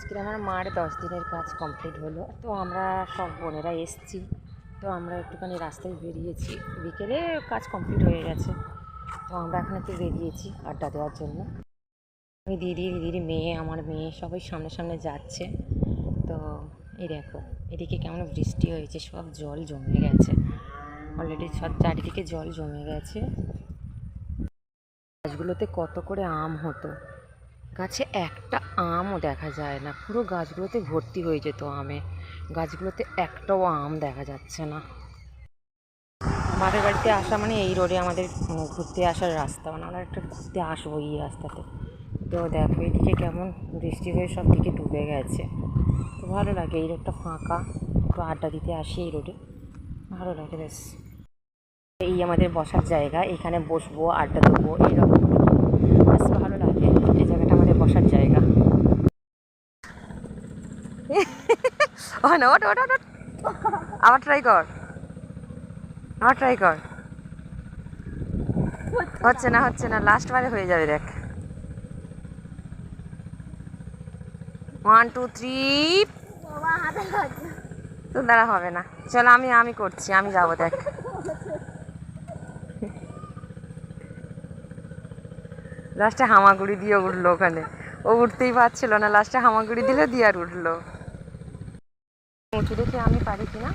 আজকে আমার মার 10 দিনের কাজ কমপ্লিট হলো। তো আমরা সব বোনেরা এসছি, তো আমরা একটুখানি রাস্তায় বেরিয়েছি। বিকেলে কাজ কমপ্লিট হয়ে গেছে, তো আমরা এখন একটু বেরিয়েছি আড্ডা দেওয়ার জন্য। ওই দিদির মেয়ে, আমার মেয়ে সবাই সামনে সামনে যাচ্ছে। তো এই দেখো এদিকে কেমন বৃষ্টি হয়েছে, সব জল জমে গেছে অলরেডি, সব চারিদিকে জল জমে গেছে। গাছগুলোতে কত করে আম হতো, গাছে একটা আমও দেখা যায় না, পুরো গাছগুলোতে ভর্তি হয়ে যেত আমে। গাছগুলোতে একটাও আম দেখা যাচ্ছে না। আমাদের বাড়িতে আসা মানে এই রোডে আমাদের ঘুরতে আসার রাস্তা, মানে আমরা একটা ঘুরতে আসবো এই রাস্তাতে। তো দেখো এদিকে কেমন বৃষ্টি হয়ে সব দিকে ডুবে গেছে। তো ভালো লাগে, এই রোডটা ফাঁকা, একটু আড্ডা দিতে আসি এই রোডে, ভালো লাগে বেশ। এই আমাদের বসার জায়গা, এখানে বসবো, আড্ডা দেবো, এইরকম বেশ ভালো লাগে। এই জায়গাটা আমাদের বসার জায়গা। না ওঠ ওঠ ওঠ, আবার ট্রাই কর, আবার ট্রাই কর। হচ্ছে না হচ্ছে না, লাস্ট বারে হয়ে যাবে, দেখ 1 2 3। তো দ্বারা হবে না, চলো আমি করছি, আমি যাবো, দেখ। লাস্টে হামাগুড়ি দিয়ে উঠলো, ওখানে ও উঠতেই পারছিল না, লাস্টে হামাগুড়ি দিলে দিয়ে আর উঠলো। উঁচু দেখে আমি পারি কিনা।